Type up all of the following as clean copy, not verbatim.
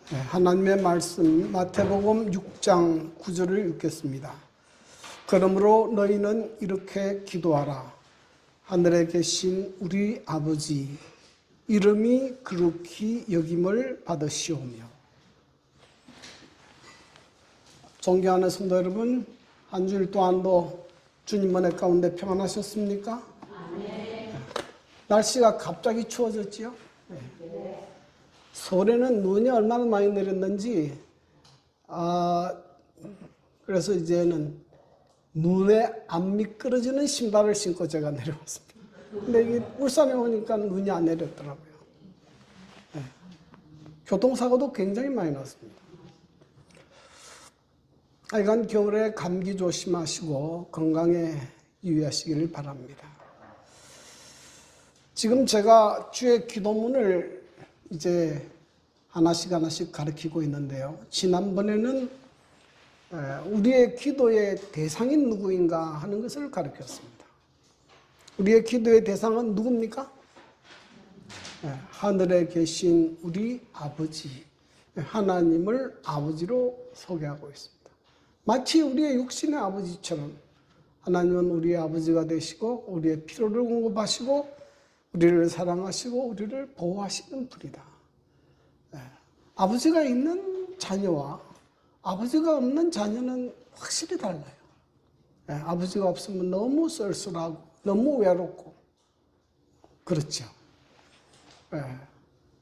하나님의 말씀 마태복음 6장 9절을 읽겠습니다. 그러므로 너희는 이렇게 기도하라. 하늘에 계신 우리 아버지 이름이 거룩히 여김을 받으시오며. 존경하는 성도 여러분, 한 주일 동안도 주님 은혜 가운데 평안하셨습니까? 네. 날씨가 갑자기 추워졌지요? 네. 서울에는 눈이 얼마나 많이 내렸는지, 그래서 이제는 눈에 안 미끄러지는 신발을 신고 제가 내려왔습니다. 근데 이게 울산에 오니까 눈이 안 내렸더라고요. 네. 교통사고도 굉장히 많이 났습니다. 하여간 겨울에 감기 조심하시고 건강에 유의하시기를 바랍니다. 지금 제가 주의 기도문을 이제 하나씩 가르치고 있는데요. 지난번에는 우리의 기도의 대상이 누구인가 하는 것을 가르쳤습니다. 우리의 기도의 대상은 누굽니까? 하늘에 계신 우리 아버지, 하나님을 아버지로 소개하고 있습니다. 마치 우리의 육신의 아버지처럼 하나님은 우리의 아버지가 되시고 우리의 필요를 공급하시고 우리를 사랑하시고 우리를 보호하시는 분이다. 아버지가 있는 자녀와 아버지가 없는 자녀는 확실히 달라요. 아버지가 없으면 너무 쓸쓸하고 너무 외롭고 그렇죠.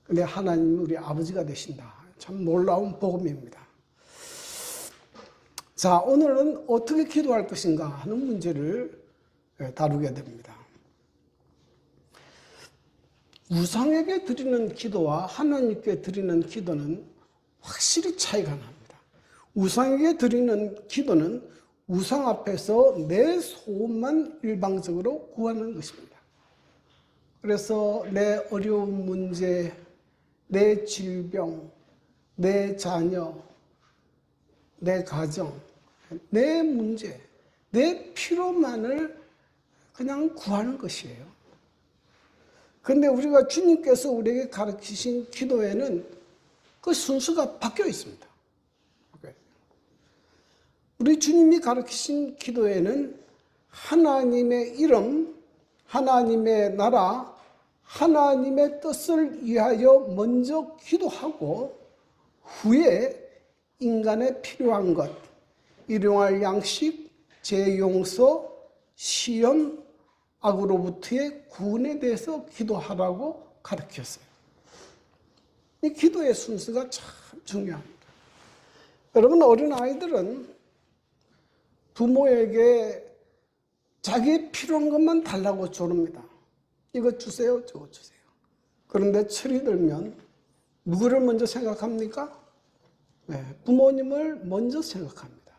근데 하나님은 우리 아버지가 되신다. 참 놀라운 복음입니다. 자, 오늘은 어떻게 기도할 것인가 하는 문제를 다루게 됩니다. 우상에게 드리는 기도와 하나님께 드리는 기도는 확실히 차이가 납니다. 우상에게 드리는 기도는 우상 앞에서 내 소원만 일방적으로 구하는 것입니다. 그래서 내 어려운 문제, 내 질병, 내 자녀, 내 가정, 내 문제, 내 필요만을 그냥 구하는 것이에요. 그런데 우리가 주님께서 우리에게 가르치신 기도에는 그 순서가 바뀌어 있습니다. 우리 주님이 가르치신 기도에는 하나님의 이름, 하나님의 나라, 하나님의 뜻을 위하여 먼저 기도하고 후에 인간에 필요한 것, 일용할 양식, 죄 용서, 시험, 악으로부터의 구원에 대해서 기도하라고 가르쳤어요. 이 기도의 순서가 참 중요합니다. 여러분, 어린아이들은 부모에게 자기의 필요한 것만 달라고 조릅니다. 이거 주세요, 저거 주세요. 그런데 철이 들면 누구를 먼저 생각합니까? 부모님을 먼저 생각합니다.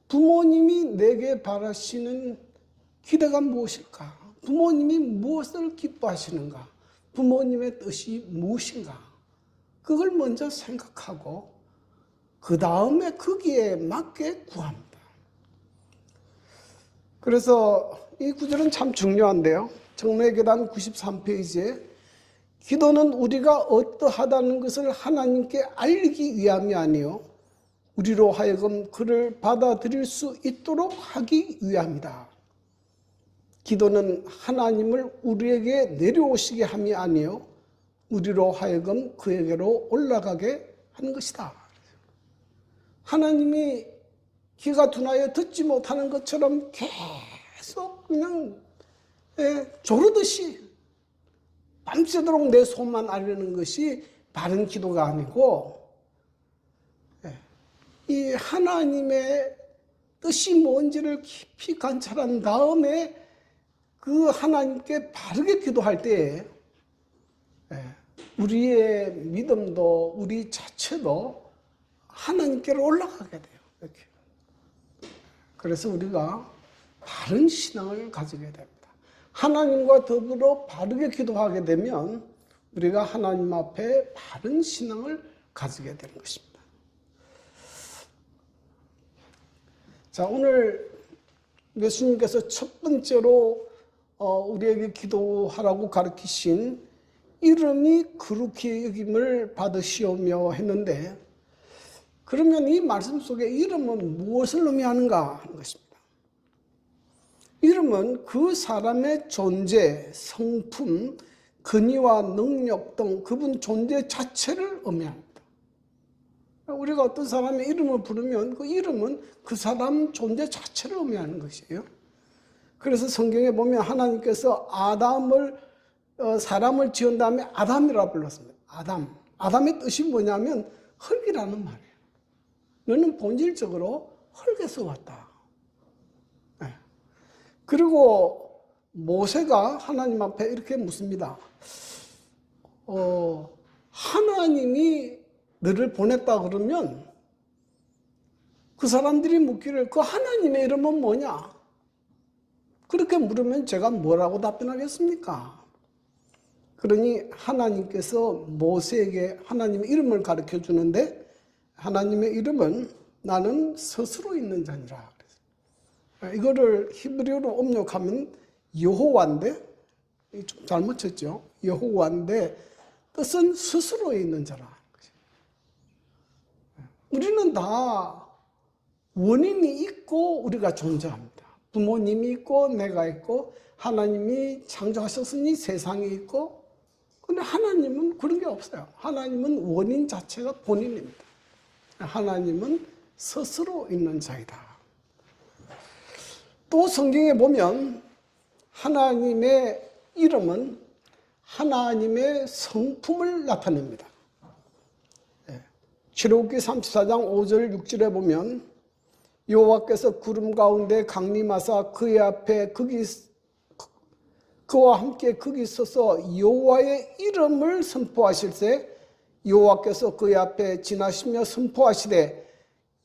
부모님이 내게 바라시는 기대가 무엇일까? 부모님이 무엇을 기뻐하시는가? 부모님의 뜻이 무엇인가? 그걸 먼저 생각하고 그 다음에 거기에 맞게 구합니다. 그래서 이 구절은 참 중요한데요. 정례 계단 93페이지에 기도는 우리가 어떠하다는 것을 하나님께 알리기 위함이 아니요 우리로 하여금 그를 받아들일 수 있도록 하기 위함이다. 기도는 하나님을 우리에게 내려오시게 함이 아니요 우리로 하여금 그에게로 올라가게 하는 것이다. 하나님이 귀가 둔하여 듣지 못하는 것처럼 계속 그냥 조르듯이 밤새도록 내 손만 아르는 것이 바른 기도가 아니고 이 하나님의 뜻이 뭔지를 깊이 관찰한 다음에 그 하나님께 바르게 기도할 때에 우리의 믿음도 우리 자체도 하나님께로 올라가게 돼요. 이렇게. 그래서 우리가 바른 신앙을 가지게 됩니다. 하나님과 더불어 바르게 기도하게 되면 우리가 하나님 앞에 바른 신앙을 가지게 되는 것입니다. 자, 오늘 예수님께서 첫 번째로 우리에게 기도하라고 가르치신 이름이 거룩히 여김을 받으시오며 했는데, 그러면 이 말씀 속에 이름은 무엇을 의미하는가 하는 것입니다. 이름은 그 사람의 존재, 성품, 근위와 능력 등 그분 존재 자체를 의미합니다. 우리가 어떤 사람의 이름을 부르면 그 이름은 그 사람 존재 자체를 의미하는 것이에요. 그래서 성경에 보면 하나님께서 사람을 지은 다음에 아담이라고 불렀습니다. 아담의 뜻이 뭐냐면 흙이라는 말이에요. 너는 본질적으로 흙에서 왔다. 네. 그리고 모세가 하나님 앞에 이렇게 묻습니다. 하나님이 너를 보냈다 그러면 그 사람들이 묻기를 그 하나님의 이름은 뭐냐? 그렇게 물으면 제가 뭐라고 답변하겠습니까? 그러니 하나님께서 모세에게 하나님의 이름을 가르쳐 주는데, 하나님의 이름은 나는 스스로 있는 자니라. 이거를 히브리어로 음력하면 여호와인데, 좀 잘못 쳤죠. 여호와인데 뜻은 스스로 있는 자라. 우리는 다 원인이 있고 우리가 존재합니다. 부모님이 있고 내가 있고 하나님이 창조하셨으니 세상이 있고, 근데 하나님은 그런 게 없어요. 하나님은 원인 자체가 본인입니다. 하나님은 스스로 있는 자이다. 또 성경에 보면 하나님의 이름은 하나님의 성품을 나타냅니다. 출애굽기 34장 5절 6절에 보면 여호와께서 구름 가운데 강림하사 그와 함께 거기 서서 여호와의 이름을 선포하실세 여호와께서 그의 앞에 지나시며 선포하시되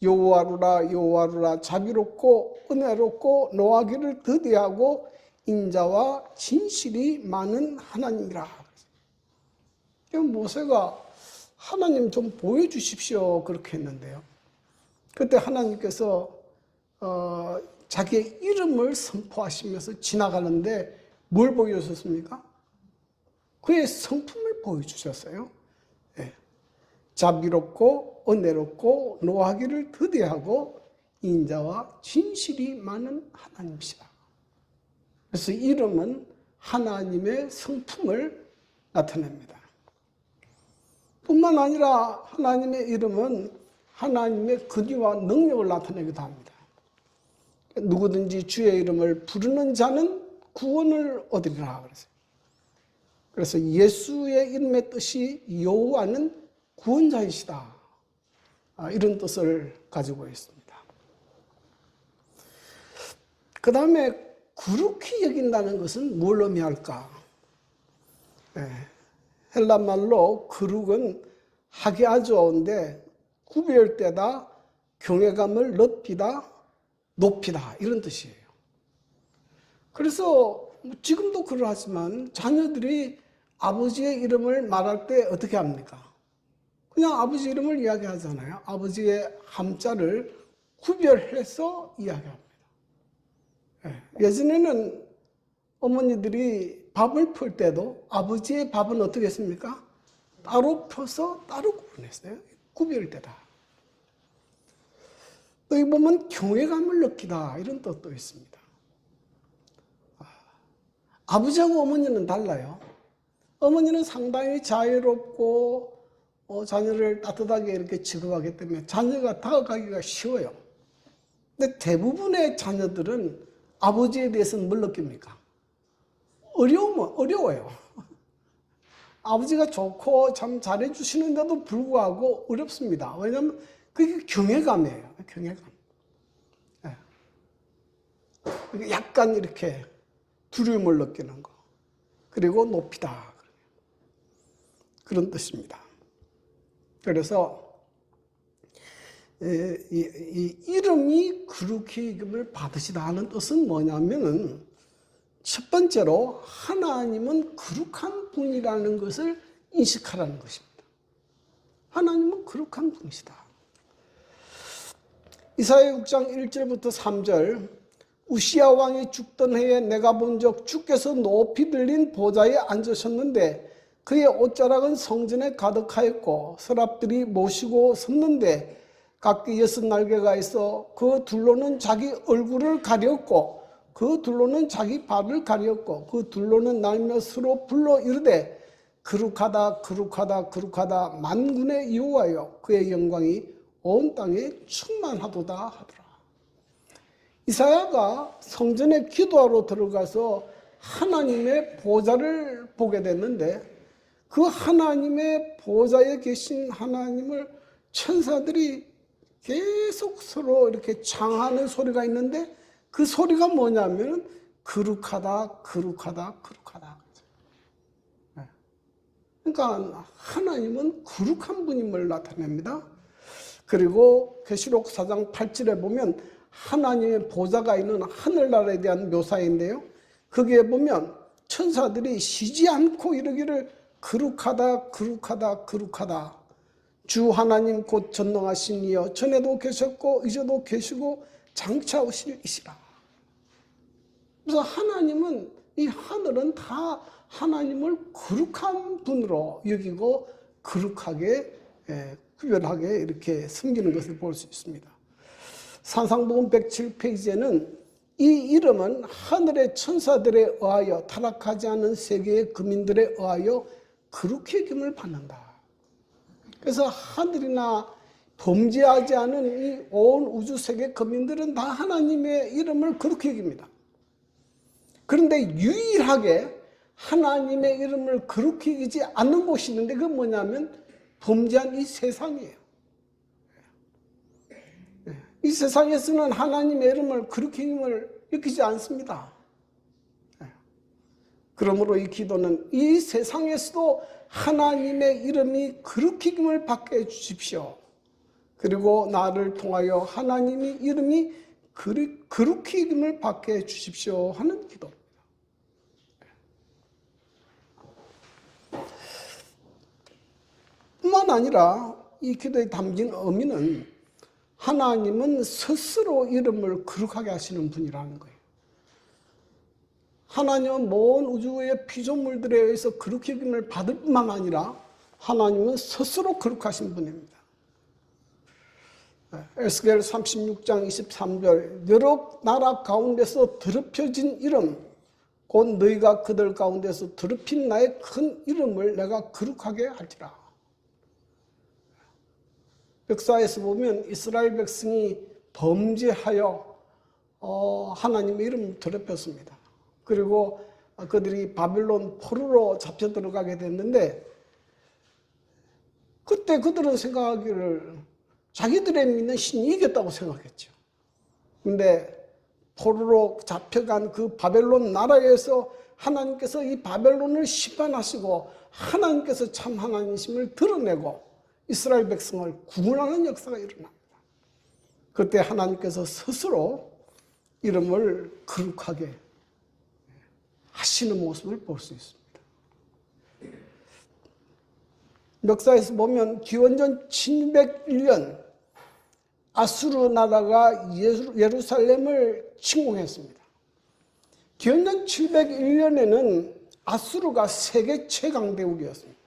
여호와루라 여호와루라 자비롭고 은혜롭고 노하기를 더디하고 인자와 진실이 많은 하나님이라. 모세가 하나님 좀 보여주십시오 그렇게 했는데요. 그때 하나님께서 자기의 이름을 선포하시면서 지나가는데 뭘 보여주셨습니까? 그의 성품을 보여주셨어요. 네. 자비롭고 은혜롭고 노하기를 더디하고 인자와 진실이 많은 하나님이시다. 그래서 이름은 하나님의 성품을 나타냅니다. 뿐만 아니라 하나님의 이름은 하나님의 근위와 능력을 나타내기도 합니다. 누구든지 주의 이름을 부르는 자는 구원을 얻으리라 그랬어요. 그래서 예수의 이름의 뜻이 여호와는 구원자이시다. 이런 뜻을 가지고 있습니다. 그 다음에 거룩히 여긴다는 것은 뭘 의미할까? 헬라 말로 거룩은 하기아조어인데 구별되다, 경외감을 높이다 이런 뜻이에요. 그래서 지금도 그러하지만 자녀들이 아버지의 이름을 말할 때 어떻게 합니까? 그냥 아버지 이름을 이야기하잖아요. 아버지의 함자를 구별해서 이야기합니다. 예전에는 어머니들이 밥을 풀 때도 아버지의 밥은 어떻게 했습니까? 따로 펴서 따로 구분했어요. 구별되다. 또 이 보면 경외감을 느끼다 이런 뜻도 있습니다. 아버지하고 어머니는 달라요. 어머니는 상당히 자유롭고 자녀를 따뜻하게 이렇게 취급하기 때문에 자녀가 다가가기가 쉬워요. 근데 대부분의 자녀들은 아버지에 대해서는 뭘 느낍니까? 어려워요. 아버지가 좋고 참 잘해주시는데도 불구하고 어렵습니다. 왜냐하면 그게 경외감이에요. 경외감. 약간 이렇게 두려움을 느끼는 거. 그리고 높이다. 그런 뜻입니다. 그래서 이 이름이 거룩히 여김을 받으시다 하는 뜻은 뭐냐면은 첫 번째로 하나님은 거룩한 분이라는 것을 인식하라는 것입니다. 하나님은 거룩한 분이시다. 이사야 6장 1절부터 3절 우시야 왕이 죽던 해에 내가 본 적 주께서 높이 들린 보좌에 앉으셨는데 그의 옷자락은 성전에 가득하였고 서랍들이 모시고 섰는데 각기 6날개가 있어 그 둘로는 자기 얼굴을 가렸고 그 둘로는 자기 발을 가렸고 그 둘로는 날며 서로 불러 이르되 거룩하다 거룩하다 거룩하다 만군의 여호와여 그의 영광이 온 땅에 충만하도다 하더라. 이사야가 성전에 기도하러 들어가서 하나님의 보좌를 보게 됐는데 그 하나님의 보좌에 계신 하나님을 천사들이 계속 서로 이렇게 장하는 소리가 있는데 그 소리가 뭐냐면 거룩하다 거룩하다 거룩하다. 그러니까 하나님은 거룩한 분임을 나타냅니다. 그리고 계시록 4장 8절에 보면 하나님의 보좌가 있는 하늘나라에 대한 묘사인데요. 거기에 보면 천사들이 쉬지 않고 이르기를 거룩하다 거룩하다 거룩하다 주 하나님 곧 전능하신 이여 전에도 계셨고 이제도 계시고 장차 오실 이시라. 그래서 하나님은 이 하늘은 다 하나님을 거룩한 분으로 여기고 거룩하게 구별하게 이렇게 섬기는 것을 볼 수 있습니다. 산상복음 107페이지에는 이 이름은 하늘의 천사들에 의하여 타락하지 않은 세계의 거민들에 의하여 거룩히 여김을 받는다. 그래서 하늘이나 범죄하지 않은 이 온 우주 세계 거민들은 다 하나님의 이름을 거룩히 여깁니다. 그런데 유일하게 하나님의 이름을 거룩히 여기지 않는 곳이 있는데 그건 뭐냐면 범죄한 이 세상이에요. 이 세상에서는 하나님의 이름을 거룩히 여기지 않습니다. 그러므로 이 기도는 이 세상에서도 하나님의 이름이 거룩히 여김을 받게 해주십시오. 그리고 나를 통하여 하나님의 이름이 거룩히 여김을 받게 해주십시오 하는 기도입니다. 뿐만 아니라 이 기도에 담긴 의미는 하나님은 스스로 이름을 거룩하게 하시는 분이라는 거예요. 하나님은 먼 우주의 피조물들에 의해서 거룩히 여김을 받을 뿐만 아니라 하나님은 스스로 거룩하신 분입니다. 에스겔 36장 23절 여러 나라 가운데서 더럽혀진 이름 곧 너희가 그들 가운데서 더럽힌 나의 큰 이름을 내가 거룩하게 할지라. 역사에서 보면 이스라엘 백성이 범죄하여 하나님의 이름을 더럽혔습니다. 그리고 그들이 바벨론 포로로 잡혀 들어가게 됐는데 그때 그들은 생각하기를 자기들의 믿는 신이 이겼다고 생각했죠. 그런데 포로로 잡혀간 그 바벨론 나라에서 하나님께서 이 바벨론을 심판하시고 하나님께서 참 하나님이심을 드러내고 이스라엘 백성을 구원하는 역사가 일어납니다. 그때 하나님께서 스스로 이름을 거룩하게 하시는 모습을 볼 수 있습니다. 역사에서 보면 기원전 701년 아수르 나라가 예루살렘을 침공했습니다. 기원전 701년에는 아수르가 세계 최강대국이었습니다.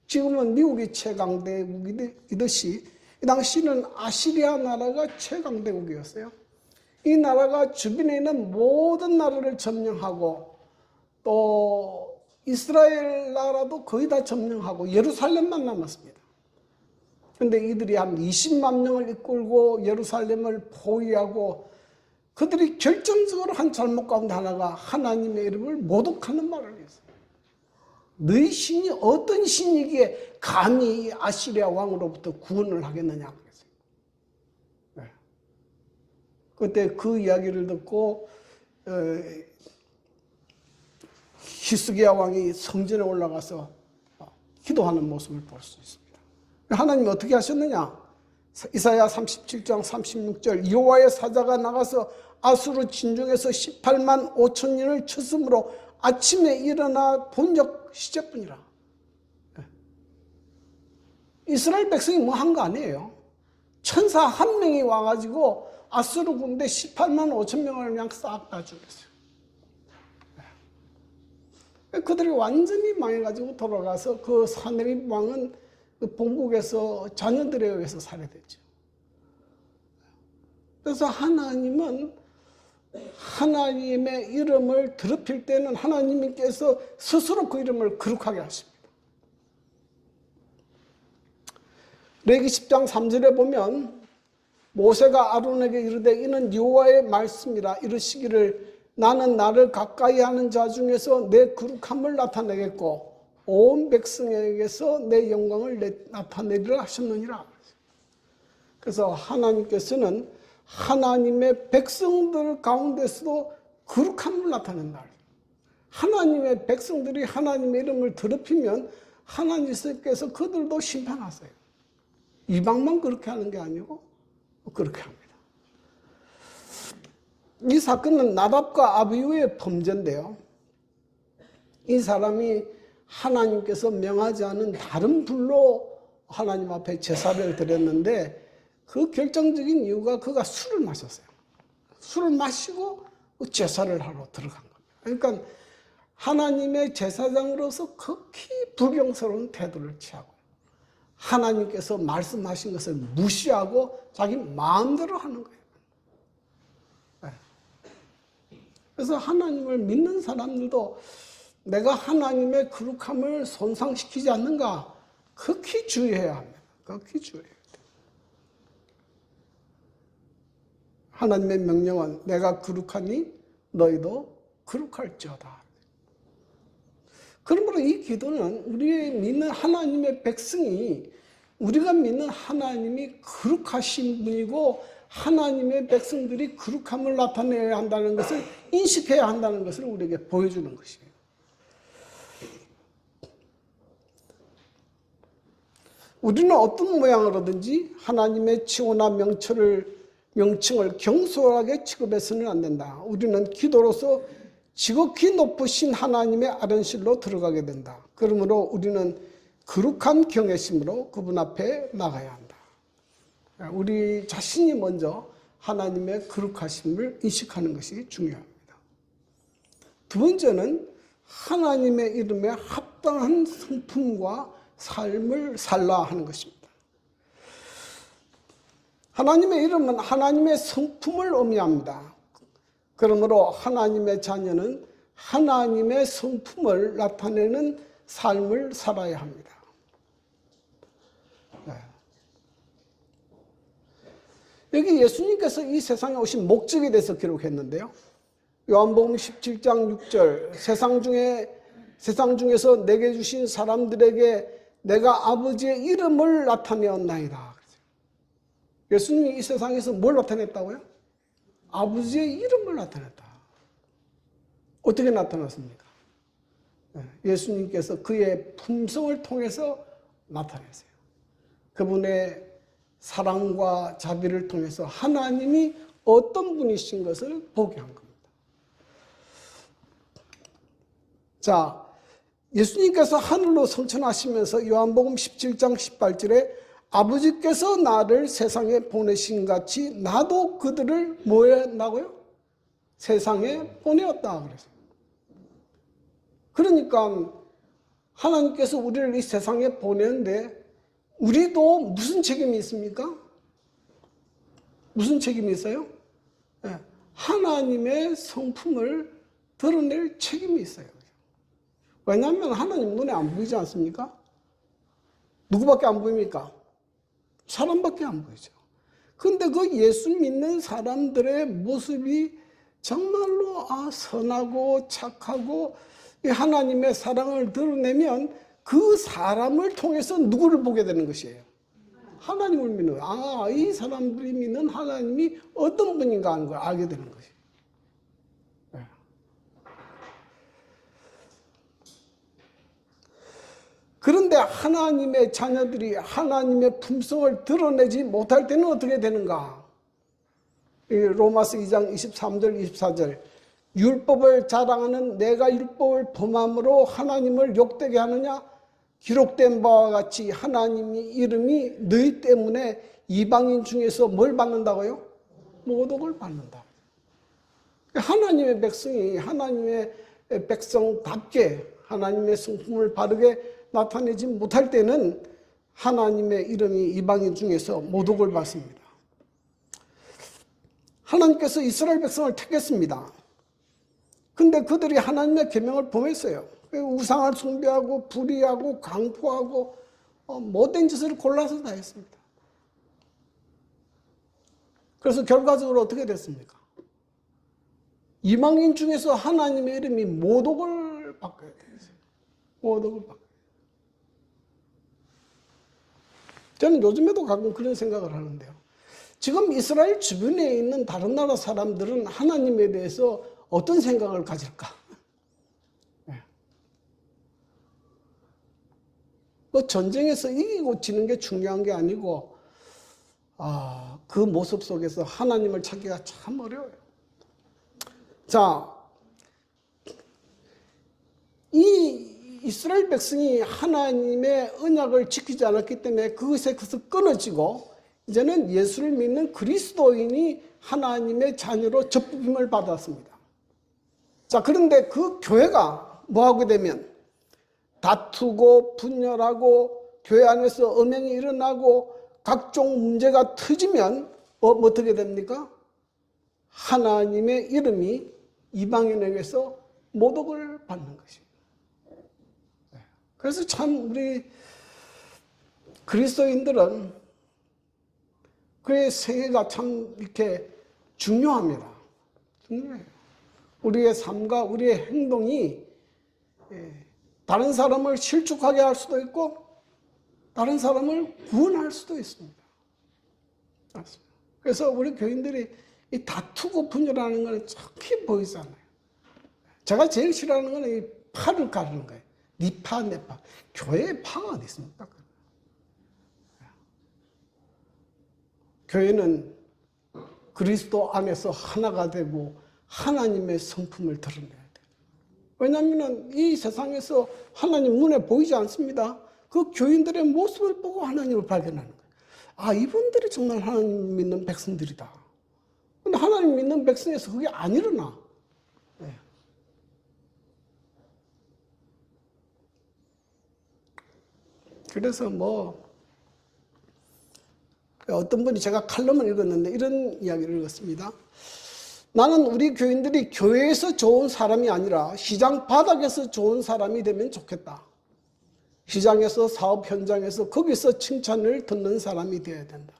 지금은 미국이 최강대국이듯이 이 당시는 아시리아 나라가 최강대국이었어요. 이 나라가 주변에 있는 모든 나라를 점령하고 또 이스라엘 나라도 거의 다 점령하고 예루살렘만 남았습니다. 그런데 이들이 한 20만 명을 이끌고 예루살렘을 포위하고 그들이 결정적으로 한 잘못 가운데 하나가 하나님의 이름을 모독하는 말을 했어요. 너희 신이 어떤 신이기에 감히 아시리아 왕으로부터 구원을 하겠느냐. 네. 그때 그 이야기를 듣고 히스기야 왕이 성전에 올라가서 기도하는 모습을 볼 수 있습니다. 하나님이 어떻게 하셨느냐? 이사야 37장 36절 여호와의 사자가 나가서 아수르 진중에서 18만 5천 년을 쳤으므로 아침에 일어나 본적 시제뿐이라. 이스라엘 백성이 뭐 한 거 아니에요. 천사 한 명이 와가지고 아수르 군대 18만 5천 명을 그냥 싹 다 죽였어요. 그들이 완전히 망해가지고 돌아가서 그 사내립 왕은 그 본국에서 자녀들에 의해서 살해됐죠. 그래서 하나님은 하나님의 이름을 더럽힐 때는 하나님께서 스스로 그 이름을 거룩하게 하십니다. 레위기 10장 3절에 보면 모세가 아론에게 이르되 이는 여호와의 말씀이라 이르시기를 나는 나를 가까이 하는 자 중에서 내 거룩함을 나타내겠고 온 백성에게서 내 영광을 나타내리라 하셨느니라. 그래서 하나님께서는 하나님의 백성들 가운데서도 거룩함을 나타낸다. 하나님의 백성들이 하나님의 이름을 더럽히면 하나님께서 그들도 심판하세요. 이방만 그렇게 하는 게 아니고 그렇게 합니다. 이 사건은 나답과 아비후의 범죄인데요. 이 사람이 하나님께서 명하지 않은 다른 불로 하나님 앞에 제사를 드렸는데 그 결정적인 이유가 그가 술을 마셨어요. 술을 마시고 제사를 하러 들어간 겁니다. 그러니까 하나님의 제사장으로서 극히 불경스러운 태도를 취하고 하나님께서 말씀하신 것을 무시하고 자기 마음대로 하는 거예요. 그래서 하나님을 믿는 사람들도 내가 하나님의 거룩함을 손상시키지 않는가 극히 주의해야 합니다. 극히 주의해야 돼요. 하나님의 명령은 내가 거룩하니 너희도 거룩할지어다. 그러므로 이 기도는 우리 믿는 하나님의 백성이 우리가 믿는 하나님이 거룩하신 분이고 하나님의 백성들이 거룩함을 나타내야 한다는 것을 인식해야 한다는 것을 우리에게 보여주는 것이에요. 우리는 어떤 모양으로든지 하나님의 칭호나 명칭을 경솔하게 취급해서는 안 된다. 우리는 기도로서 지극히 높으신 하나님의 아련실로 들어가게 된다. 그러므로 우리는 거룩한 경외심으로 그분 앞에 나가야 한다. 우리 자신이 먼저 하나님의 거룩하심을 인식하는 것이 중요합니다. 두 번째는 하나님의 이름에 합당한 성품과 삶을 살라 하는 것입니다. 하나님의 이름은 하나님의 성품을 의미합니다. 그러므로 하나님의 자녀는 하나님의 성품을 나타내는 삶을 살아야 합니다. 여기 예수님께서 이 세상에 오신 목적에 대해서 기록했는데요. 요한복음 17장 6절 세상 중에서 내게 주신 사람들에게 내가 아버지의 이름을 나타내었나이다. 예수님이 이 세상에서 뭘 나타냈다고요? 아버지의 이름을 나타냈다. 어떻게 나타났습니까? 예수님께서 그의 품성을 통해서 나타냈어요. 그분의 사랑과 자비를 통해서 하나님이 어떤 분이신 것을 보게 한 겁니다. 자, 예수님께서 하늘로 성천하시면서 요한복음 17장 18절에 아버지께서 나를 세상에 보내신 같이 나도 그들을 뭐 했다고요? 세상에 보내었다 그랬어요. 그러니까 하나님께서 우리를 이 세상에 보내는데 우리도 무슨 책임이 있습니까? 무슨 책임이 있어요? 네. 하나님의 성품을 드러낼 책임이 있어요. 왜냐하면 하나님 눈에 안 보이지 않습니까? 누구밖에 안 보입니까? 사람밖에 안 보이죠. 그런데 그 예수 믿는 사람들의 모습이 정말로 선하고 착하고 하나님의 사랑을 드러내면 그 사람을 통해서 누구를 보게 되는 것이에요? 하나님을 믿는, 이 사람들이 믿는 하나님이 어떤 분인가 하는 걸 알게 되는 것이에요. 네. 그런데 하나님의 자녀들이 하나님의 품성을 드러내지 못할 때는 어떻게 되는가? 로마서 2장 23절, 24절. 율법을 자랑하는 내가 율법을 범함으로 하나님을 욕되게 하느냐? 기록된 바와 같이 하나님의 이름이 너희 때문에 이방인 중에서 뭘 받는다고요? 모독을 받는다. 하나님의 백성이 하나님의 백성답게 하나님의 성품을 바르게 나타내지 못할 때는 하나님의 이름이 이방인 중에서 모독을 받습니다. 하나님께서 이스라엘 백성을 택했습니다. 근데 그들이 하나님의 계명을 범했어요. 우상을 숭배하고 불의하고 강포하고 못된 짓을 골라서 다 했습니다. 그래서 결과적으로 어떻게 됐습니까? 이방인 중에서 하나님의 이름이 모독을 받게 됐어요. 모독을 받게. 저는 요즘에도 가끔 그런 생각을 하는데요. 지금 이스라엘 주변에 있는 다른 나라 사람들은 하나님에 대해서 어떤 생각을 가질까? 뭐 전쟁에서 이기고 지는 게 중요한 게 아니고 그 모습 속에서 하나님을 찾기가 참 어려워요. 자, 이 이스라엘 백성이 하나님의 언약을 지키지 않았기 때문에 그것에서 끊어지고 이제는 예수를 믿는 그리스도인이 하나님의 자녀로 접붙임을 받았습니다. 자, 그런데 그 교회가 뭐하게 되면 다투고 분열하고 교회 안에서 음행이 일어나고 각종 문제가 터지면 어떻게 됩니까? 하나님의 이름이 이방인에게서 모독을 받는 것입니다. 그래서 참 우리 그리스도인들은 그의 생애가 참 이렇게 중요합니다. 중요해요. 우리의 삶과 우리의 행동이 다른 사람을 실족하게 할 수도 있고 다른 사람을 구원할 수도 있습니다. 그래서 우리 교인들이 이 다투고 분열하는 것은 정확히 보이잖아요. 제가 제일 싫어하는 것은 이 파를 가르는 거예요. 네 파, 내 파. 교회에 파가 어디 있습니까? 교회는 그리스도 안에서 하나가 되고 하나님의 성품을 드러내야 돼요. 왜냐하면 이 세상에서 하나님 눈에 보이지 않습니다. 그 교인들의 모습을 보고 하나님을 발견하는 거예요. 이분들이 정말 하나님 믿는 백성들이다. 근데 하나님 믿는 백성에서 그게 안 일어나. 네. 그래서 어떤 분이 제가 칼럼을 읽었는데 이런 이야기를 읽었습니다. 나는 우리 교인들이 교회에서 좋은 사람이 아니라 시장 바닥에서 좋은 사람이 되면 좋겠다. 시장에서 사업 현장에서 거기서 칭찬을 듣는 사람이 되어야 된다.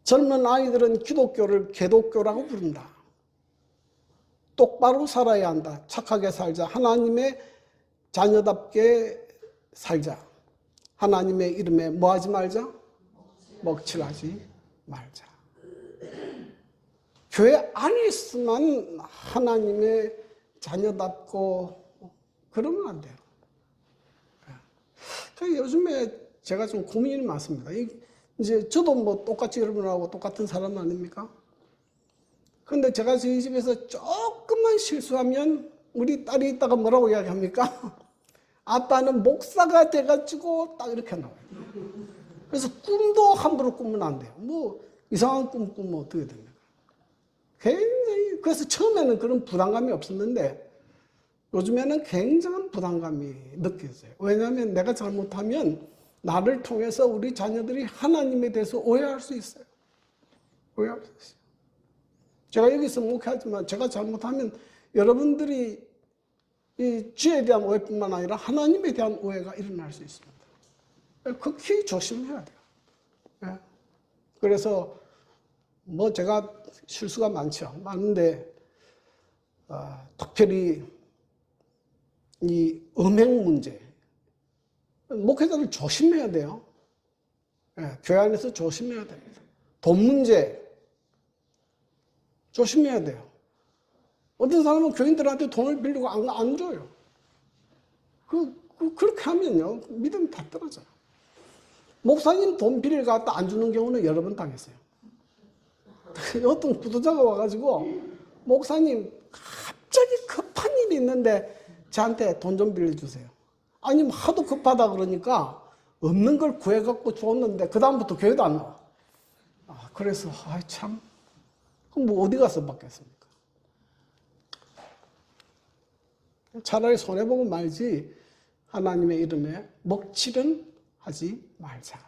젊은 아이들은 기독교를 개독교라고 부른다. 똑바로 살아야 한다. 착하게 살자. 하나님의 자녀답게 살자. 하나님의 이름에 뭐하지 말자? 먹칠하지 말자. 교회 안에서만 하나님의 자녀답고 그러면 안 돼요. 요즘에 제가 좀 고민이 많습니다. 이제 저도 똑같이 여러분하고 똑같은 사람 아닙니까? 그런데 제가 저희 집에서 조금만 실수하면 우리 딸이 있다가 뭐라고 이야기합니까? 아빠는 목사가 돼가지고 딱 이렇게 나와요. 그래서 꿈도 함부로 꾸면 안 돼요. 이상한 꿈 꾸면 어떻게 됩니까? 굉장히, 그래서 처음에는 그런 부담감이 없었는데 요즘에는 굉장한 부담감이 느껴져요. 왜냐하면 내가 잘못하면 나를 통해서 우리 자녀들이 하나님에 대해서 오해할 수 있어요. 오해할 수 있어요. 제가 여기서 목회하지만 제가 잘못하면 여러분들이 이 죄에 대한 오해뿐만 아니라 하나님에 대한 오해가 일어날 수 있습니다. 극히 조심해야 돼요. 네. 그래서 제가 실수가 많은데 특별히 이 음행 문제, 목회자들 조심해야 돼요. 네. 교회 안에서 조심해야 됩니다. 돈 문제 조심해야 돼요. 어떤 사람은 교인들한테 돈을 빌리고 안 줘요. 그렇게 하면요, 믿음이 다 떨어져요. 목사님 돈 빌려 갖다 안 주는 경우는 여러 번 당했어요. 어떤 부도자가 와가지고, 목사님, 갑자기 급한 일이 있는데 저한테 돈 좀 빌려주세요. 아니, 하도 급하다 그러니까 없는 걸 구해갖고 줬는데, 그다음부터 교회도 안 나와. 그래서, 참, 그럼 어디 가서 받겠습니까? 차라리 손해보고 말지 하나님의 이름에 먹칠은 하지 말자.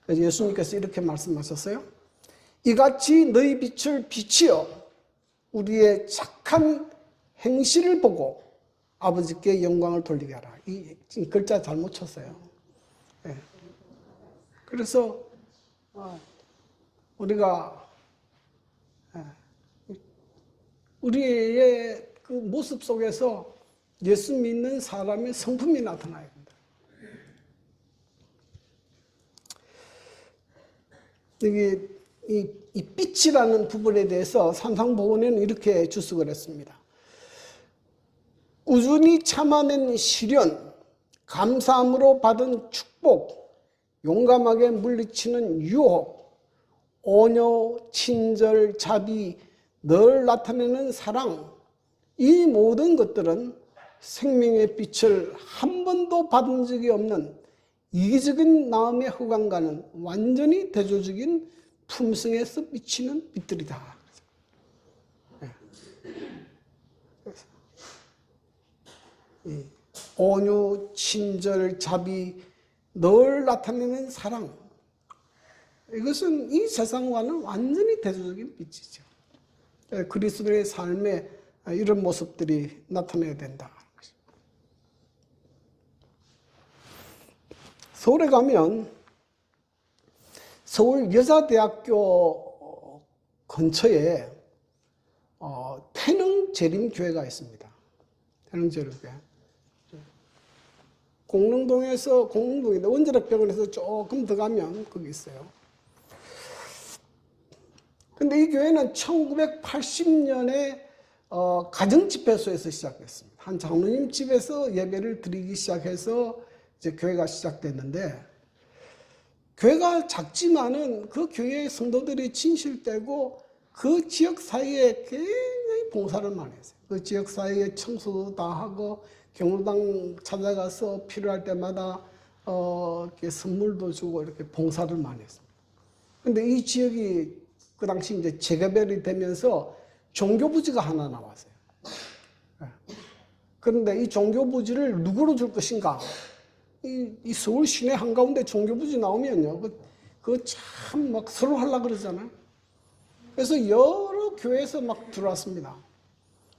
그래서 예수님께서 이렇게 말씀하셨어요. 이같이 너희 빛을 비치어 우리의 착한 행실을 보고 아버지께 영광을 돌리게 하라. 이 글자 잘못 쳤어요. 네. 그래서 우리가 우리의 그 모습 속에서 예수 믿는 사람의 성품이 나타나야 된다. 여기 이 빛이라는 부분에 대해서 산상보훈에는 이렇게 주석을 했습니다. 꾸준히 참아낸 시련, 감사함으로 받은 축복, 용감하게 물리치는 유혹, 온유, 친절, 자비, 늘 나타내는 사랑, 이 모든 것들은 생명의 빛을 한 번도 받은 적이 없는 이기적인 마음의 허감과는 완전히 대조적인 품성에서 비치는 빛들이다. 온유, 친절, 자비, 늘 나타내는 사랑, 이것은 이 세상과는 완전히 대조적인 빛이죠. 그리스도의 삶에 이런 모습들이 나타나야 된다. 서울에 가면 서울여자대학교 근처에 태능재림교회가 있습니다. 태능재림교회. 공릉동인데 원자력병원에서 조금 더 가면 거기 있어요. 근데 이 교회는 1980년에 가정집회소에서 시작했습니다. 한 장로님 집에서 예배를 드리기 시작해서 이제 교회가 시작됐는데, 교회가 작지만은 그 교회의 성도들이 진실되고 그 지역 사회에 굉장히 봉사를 많이 했어요. 그 지역 사회에 청소도 다 하고 경로당 찾아가서 필요할 때마다 이렇게 선물도 주고 이렇게 봉사를 많이 했습니다. 근데 이 지역이 그 당시 이제 재개발이 되면서 종교부지가 하나 나왔어요. 그런데 이 종교부지를 누구로 줄 것인가? 이 서울 시내 한가운데 종교부지 나오면요, 그거 참 막 서로 하려고 그러잖아요. 그래서 여러 교회에서 막 들어왔습니다.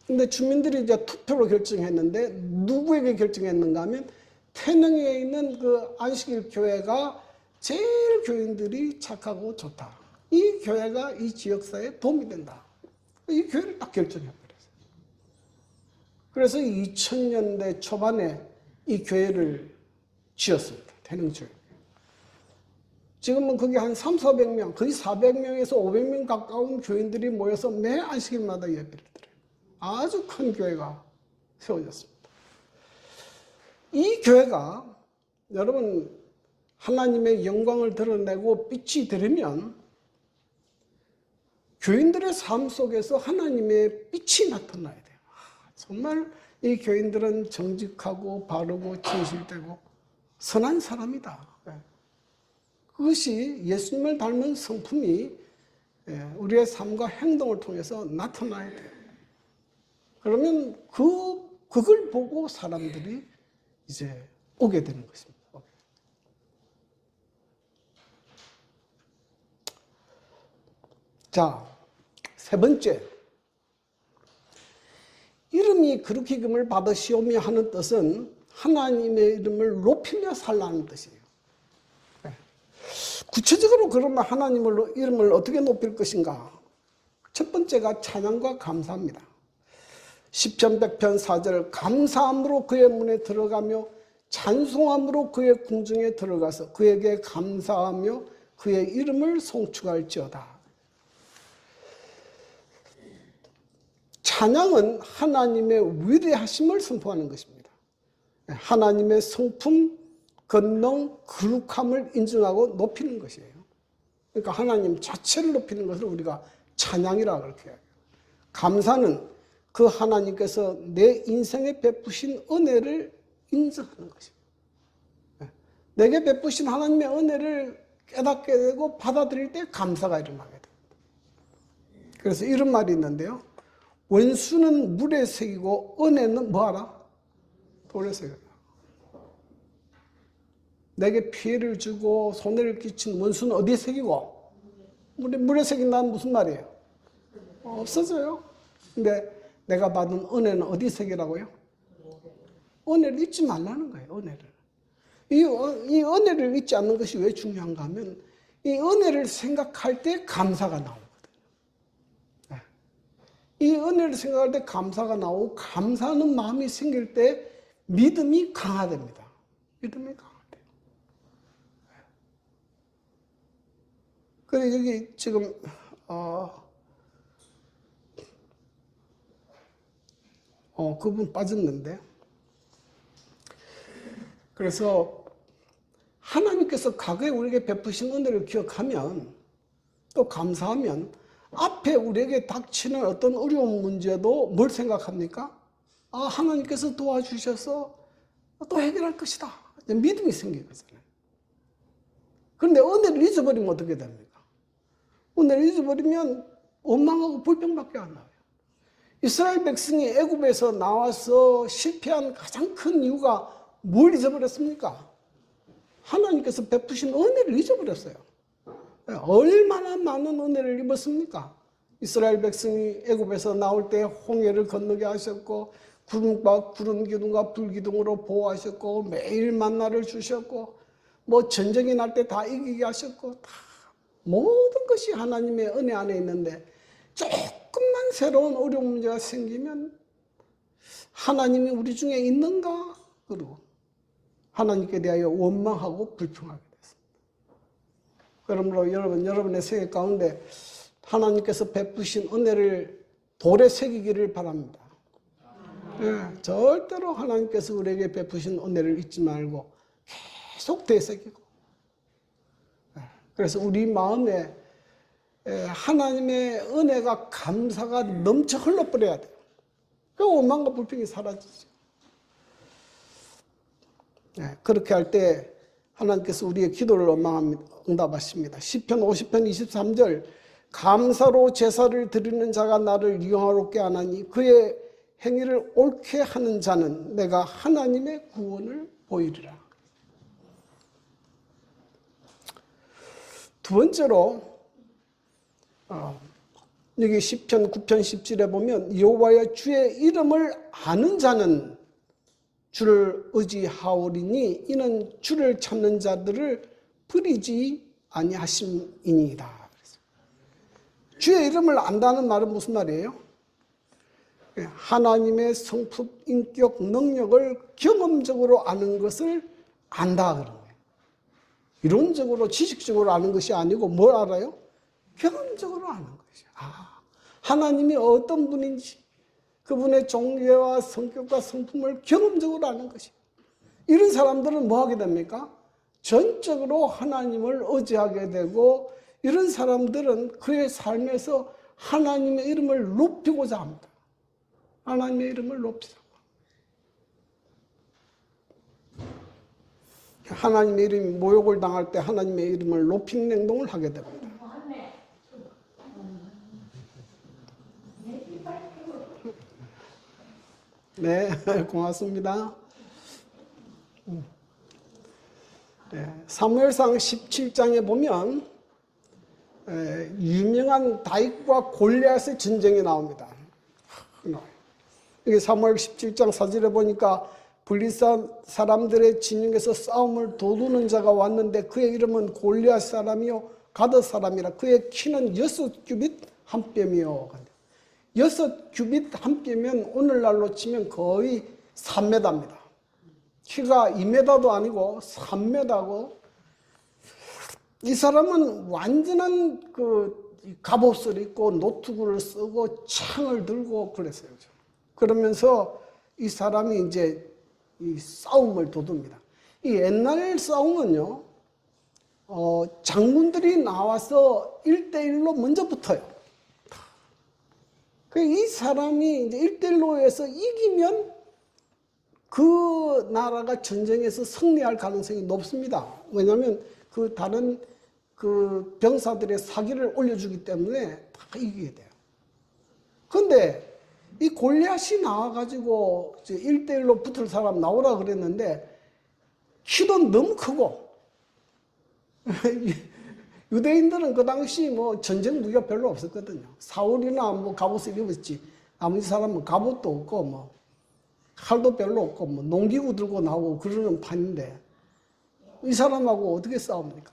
근데 주민들이 이제 투표로 결정했는데, 누구에게 결정했는가 하면 태능에 있는 그 안식일 교회가 제일 교인들이 착하고 좋다. 이 교회가 이 지역사회에 도움이 된다. 이 교회를 딱 결정해버렸어요. 그래서 2000년대 초반에 이 교회를 지었습니다. 태능교회. 지금은 거기 한 300~400명, 거의 400명에서 500명 가까운 교인들이 모여서 매 안식일마다 예배를 드려요. 아주 큰 교회가 세워졌습니다. 이 교회가 여러분 하나님의 영광을 드러내고 빛이 되려면 교인들의 삶 속에서 하나님의 빛이 나타나야 돼요. 정말 이 교인들은 정직하고 바르고 진실되고 선한 사람이다. 그것이 예수님을 닮은 성품이 우리의 삶과 행동을 통해서 나타나야 돼요. 그러면 그걸 보고 사람들이 이제 오게 되는 것입니다. 자, 세 번째. 이름이 그렇게 이름을 받으시오며 하는 뜻은 하나님의 이름을 높이며 살라는 뜻이에요. 구체적으로 그러면 하나님의 이름을 어떻게 높일 것인가? 첫 번째가 찬양과 감사입니다. 시편 100편 4절, 감사함으로 그의 문에 들어가며 찬송함으로 그의 궁중에 들어가서 그에게 감사하며 그의 이름을 송축할지어다. 찬양은 하나님의 위대하심을 선포하는 것입니다. 하나님의 성품, 권능, 거룩함을 인정하고 높이는 것이에요. 그러니까 하나님 자체를 높이는 것을 우리가 찬양이라고 그렇게 해요. 감사는 그 하나님께서 내 인생에 베푸신 은혜를 인정하는 것입니다. 내게 베푸신 하나님의 은혜를 깨닫게 되고 받아들일 때 감사가 일어나게 됩니다. 그래서 이런 말이 있는데요. 원수는 물에 새기고 은혜는 뭐하라? 돌에 새겨라. 내게 피해를 주고 손해를 끼친 원수는 어디에 새기고? 물에 새긴다는 무슨 말이에요? 없어져요. 근데 내가 받은 은혜는 어디 새기라고요? 은혜를 잊지 말라는 거예요. 은혜를. 이 은혜를 잊지 않는 것이 왜 중요한가 하면 이 은혜를 생각할 때 감사가 나오거든요. 이 은혜를 생각할 때 감사가 나오고 감사하는 마음이 생길 때 믿음이 강화됩니다. 믿음이 강화돼요. 그래 여기 지금 그분 빠졌는데 그래서 하나님께서 과거에 우리에게 베푸신 은혜를 기억하면 또 감사하면 앞에 우리에게 닥치는 어떤 어려운 문제도 뭘 생각합니까? 아, 하나님께서 도와주셔서 또 해결할 것이다. 믿음이 생기거든요. 그런데 은혜를 잊어버리면 어떻게 됩니까? 은혜를 잊어버리면 원망하고 불평밖에 안 나와요. 이스라엘 백성이 애굽에서 나와서 실패한 가장 큰 이유가 뭘 잊어버렸습니까? 하나님께서 베푸신 은혜를 잊어버렸어요. 얼마나 많은 은혜를 입었습니까? 이스라엘 백성이 애굽에서 나올 때 홍해를 건너게 하셨고 구름과 구름 기둥과 불 기둥으로 보호하셨고 매일 만나를 주셨고 뭐 전쟁이 날 때 다 이기게 하셨고 다 모든 것이 하나님의 은혜 안에 있는데 조금만 새로운 어려운 문제가 생기면 하나님이 우리 중에 있는가? 그러고 하나님께 대하여 원망하고 불평하게 됐습니다. 그러므로 여러분의 생애 가운데 하나님께서 베푸신 은혜를 돌에 새기기를 바랍니다. 네, 절대로 하나님께서 우리에게 베푸신 은혜를 잊지 말고 계속 되새기고 그래서 우리 마음에 하나님의 은혜가 감사가 넘쳐 흘러버려야 돼요. 그 원망과 불평이 사라지죠. 그렇게 할 때 하나님께서 우리의 기도를 응답하십니다. 시편 50편 23절 감사로 제사를 드리는 자가 나를 영화롭게 하나니 그의 행위를 옳게 하는 자는 내가 하나님의 구원을 보이리라. 두 번째로 여기 시편 9편 10절에 보면 여호와의 주의 이름을 아는 자는 주를 의지하오리니 이는 주를 찾는 자들을 버리지 아니하심이니이다. 주의 이름을 안다는 말은 무슨 말이에요? 하나님의 성품, 인격, 능력을 경험적으로 아는 것을 안다 그런 거예요. 이론적으로 지식적으로 아는 것이 아니고 뭘 알아요? 경험적으로 아는 것이죠. 하나님이 어떤 분인지 그분의 종교와 성격과 성품을 경험적으로 아는 것이. 이런 사람들은 뭐 하게 됩니까? 전적으로 하나님을 의지하게 되고 이런 사람들은 그의 삶에서 하나님의 이름을 높이고자 합니다. 하나님의 이름을 높이자고. 하나님의 이름이 모욕을 당할 때 하나님의 이름을 높이는 행동을 하게 됩니다. 네, 고맙습니다. 사무엘상 17장에 보면 유명한 다윗과 골리앗의 전쟁이 나옵니다. 이게 사무엘 17장 4절에 보니까 블리산 사람들의 진영에서 싸움을 도두는 자가 왔는데 그의 이름은 골리앗 사람이요 가드 사람이라 그의 키는 6규빗 한 뼘이요. 6규빗 한 뼘이면 오늘날로 치면 거의 3m입니다. 키가 2m도 아니고 3m고 이 사람은 완전한 갑옷을 입고 노트구를 쓰고 창을 들고 그랬어요. 그러면서 이 사람이 이제 이 싸움을 도둡니다. 이 옛날 싸움은요, 장군들이 나와서 1대1로 먼저 붙어요. 이 사람이 이제 1대1로 해서 이기면 그 나라가 전쟁에서 승리할 가능성이 높습니다. 왜냐하면 다른 병사들의 사기를 올려주기 때문에 다 이기게 돼요. 근데 이 골리앗이 나와가지고 1대1로 붙을 사람 나오라 그랬는데 키도 너무 크고 유대인들은 그 당시 뭐 전쟁 무기가 별로 없었거든요. 사울이나 뭐 갑옷을 입었지 나머지 사람은 갑옷도 없고 뭐 칼도 별로 없고 뭐 농기구 들고 나오고 그러는 판인데 이 사람하고 어떻게 싸웁니까?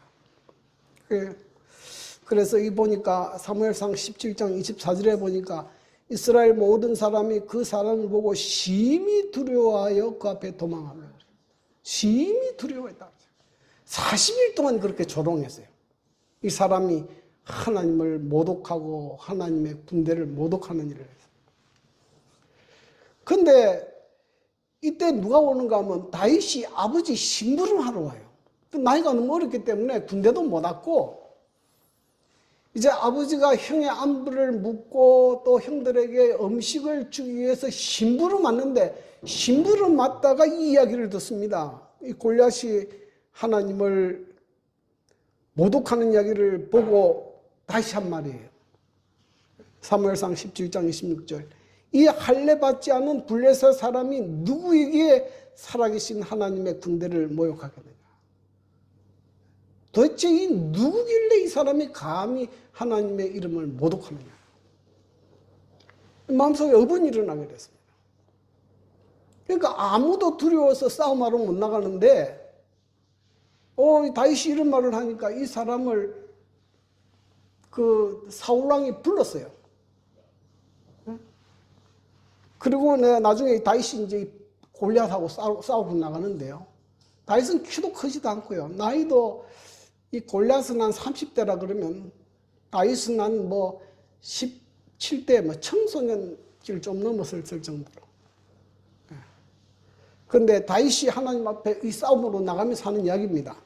그래서 이 보니까 사무엘상 17장 24절에 보니까 이스라엘 모든 사람이 그 사람을 보고 심히 두려워하여 그 앞에 도망하며 심히 두려워했다. 40일 동안 그렇게 조롱했어요. 이 사람이 하나님을 모독하고 하나님의 군대를 모독하는 일을 했어요. 근데 이때 누가 오는가 하면 다윗이 아버지 심부름하러 와요. 나이가 너무 어렸기 때문에 군대도 못 왔고 이제 아버지가 형의 안부를 묻고 또 형들에게 음식을 주기 위해서 심부름 왔는데 심부름 왔다가 이 이야기를 듣습니다. 이 골리앗이 하나님을 모독하는 이야기를 보고 다시 한 말이에요. 사무엘상 17장 26절. 이 할례 받지 않은 블레셋 사람이 누구에게 살아계신 하나님의 군대를 모욕하겠느냐. 도대체 이 누구길래 이 사람이 감히 하나님의 이름을 모독하느냐. 마음속에 의문이 일어나게 됐습니다. 그러니까 아무도 두려워서 싸움하러 못 나가는데 다윗이 이런 말을 하니까 이 사람을 그 사울왕이 불렀어요. 그리고 나중에 다윗이 이제 골리앗하고 싸우고 나가는데요. 다윗은 키도 크지도 않고요. 나이도 이 골리앗은 한 30대라 그러면 다윗은 한 뭐 17대 뭐 청소년길 좀 넘었을 정도로. 그런데 다윗이 하나님 앞에 이 싸움으로 나가면서 하는 이야기입니다.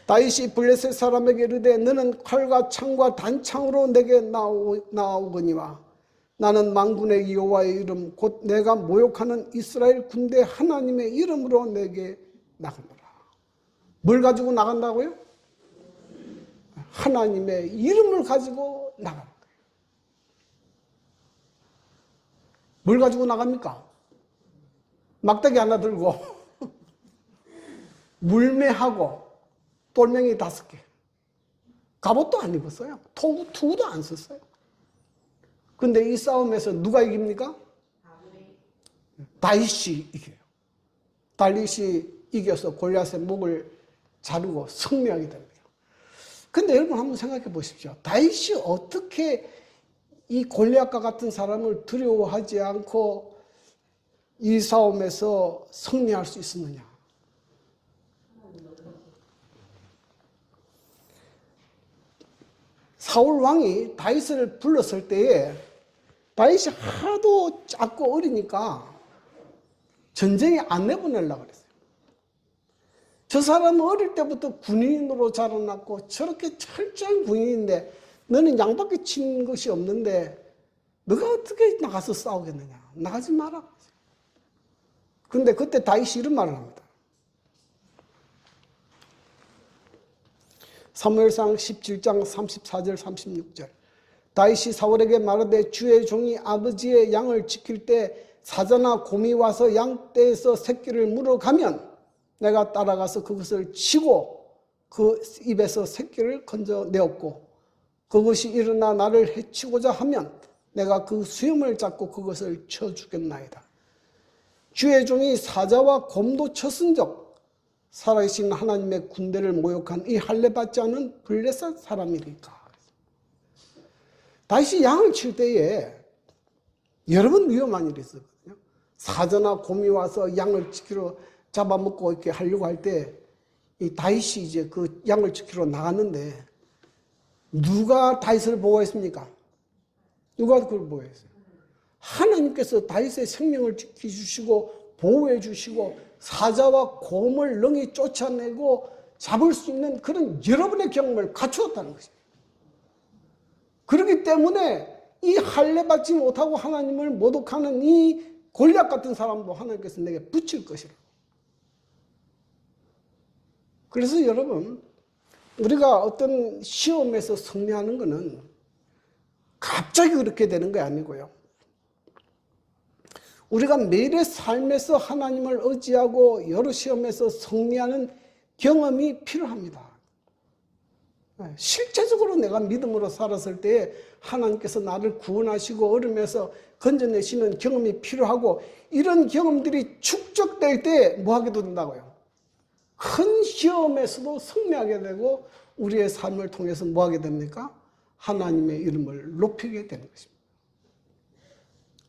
다윗이 블레셋 사람에게 이르되 너는 칼과 창과 단창으로 내게 나오거니와 나는 만군의 여호와의 이름 곧 내가 모욕하는 이스라엘 군대 하나님의 이름으로 내게 나가노라. 뭘 가지고 나간다고요? 하나님의 이름을 가지고 나가는 거예요. 뭘 가지고 나갑니까? 막대기 하나 들고 물매하고 돌멩이 5개. 갑옷도 안 입었어요. 투구도 안 썼어요. 근데 이 싸움에서 누가 이깁니까? 다윗이 이겨요. 다윗이 이겨서 골리앗의 목을 자르고 승리하게 됩니다. 근데 여러분 한번 생각해 보십시오. 다윗이 어떻게 이 골리앗과 같은 사람을 두려워하지 않고 이 싸움에서 승리할 수 있었느냐? 사울 왕이 다윗을 불렀을 때에 다윗이 하도 작고 어리니까 전쟁에 안 내보내려고 그랬어요. 저 사람은 어릴 때부터 군인으로 자라났고 저렇게 철저한 군인인데 너는 양밖에 친 것이 없는데 너가 어떻게 나가서 싸우겠느냐. 나가지 마라. 근데 그때 다윗이 이런 말을 합니다. 사무엘상 17장 34절 36절. 다윗이 사울에게 말하되 주의 종이 아버지의 양을 지킬 때 사자나 곰이 와서 양떼에서 새끼를 물어가면 내가 따라가서 그것을 치고 그 입에서 새끼를 건져내었고 그것이 일어나 나를 해치고자 하면 내가 그 수염을 잡고 그것을 쳐 죽겠나이다. 주의 종이 사자와 곰도 쳤은적 살아계신 하나님의 군대를 모욕한 이 할례 받지 않은 블레셋 사람이니까. 다윗이 양을 칠 때에 여러 번 위험한 일이 있었거든요. 사자나 곰이 와서 양을 지키러 잡아먹고 이렇게 하려고 할 때 이 다윗이 이제 그 양을 지키러 나갔는데 누가 다윗을 보호했습니까? 누가 그걸 보호했어요? 하나님께서 다윗의 생명을 지켜주시고 보호해주시고 사자와 곰을 능히 쫓아내고 잡을 수 있는 그런 여러분의 경험을 갖추었다는 것입니다. 그렇기 때문에 이 할례 받지 못하고 하나님을 모독하는 이 골리앗 같은 사람도 하나님께서 내게 붙일 것이라. 그래서 여러분, 우리가 어떤 시험에서 승리하는 것은 갑자기 그렇게 되는 게 아니고요. 우리가 매일의 삶에서 하나님을 의지하고 여러 시험에서 승리하는 경험이 필요합니다. 실제적으로 내가 믿음으로 살았을 때에 하나님께서 나를 구원하시고 어려움에서 건져내시는 경험이 필요하고, 이런 경험들이 축적될 때 뭐 하게 된다고요? 큰 시험에서도 승리하게 되고 우리의 삶을 통해서 뭐 하게 됩니까? 하나님의 이름을 높이게 되는 것입니다.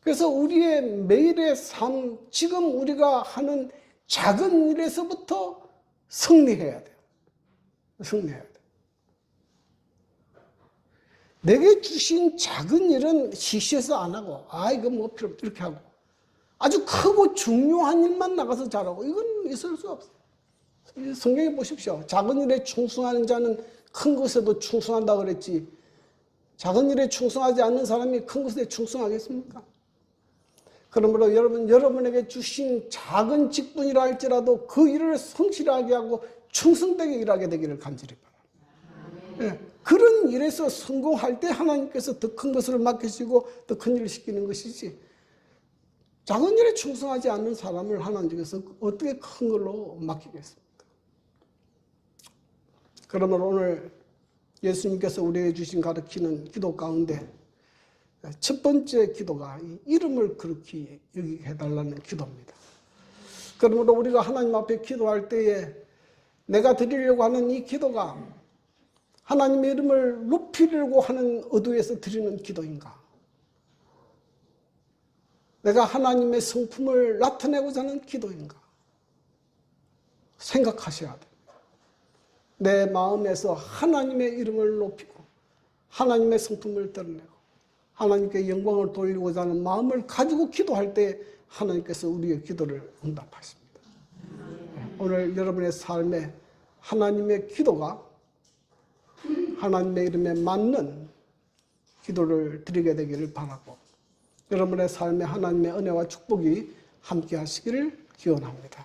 그래서 우리의 매일의 삶, 지금 우리가 하는 작은 일에서부터 승리해야 돼요. 승리해야 돼요. 내게 주신 작은 일은 시시해서 안 하고, 이거 뭐 필요 없다 이렇게 하고, 아주 크고 중요한 일만 나가서 잘하고, 이건 있을 수 없어요. 성경에 보십시오. 작은 일에 충성하는 자는 큰 것에도 충성한다 그랬지, 작은 일에 충성하지 않는 사람이 큰 것에 충성하겠습니까? 그러므로 여러분에게 주신 작은 직분이라 할지라도 그 일을 성실하게 하고 충성되게 일하게 되기를 간절히 바랍니다. 예. 그런 일에서 성공할 때 하나님께서 더 큰 것을 맡기시고 더 큰 일을 시키는 것이지, 작은 일에 충성하지 않는 사람을 하나님께서 어떻게 큰 걸로 맡기겠습니까? 그러면 오늘 예수님께서 우리에게 주신 가르치는 기도 가운데 첫 번째 기도가 이름을 그렇게 여기게 해달라는 기도입니다. 그러므로 우리가 하나님 앞에 기도할 때에 내가 드리려고 하는 이 기도가 하나님의 이름을 높이려고 하는 의도에서 드리는 기도인가? 내가 하나님의 성품을 나타내고자 하는 기도인가? 생각하셔야 됩니다. 내 마음에서 하나님의 이름을 높이고 하나님의 성품을 드러내고 하나님께 영광을 돌리고자 하는 마음을 가지고 기도할 때 하나님께서 우리의 기도를 응답하십니다. 오늘 여러분의 삶에 하나님의 기도가 하나님의 이름에 맞는 기도를 드리게 되기를 바라고, 여러분의 삶에 하나님의 은혜와 축복이 함께 하시기를 기원합니다.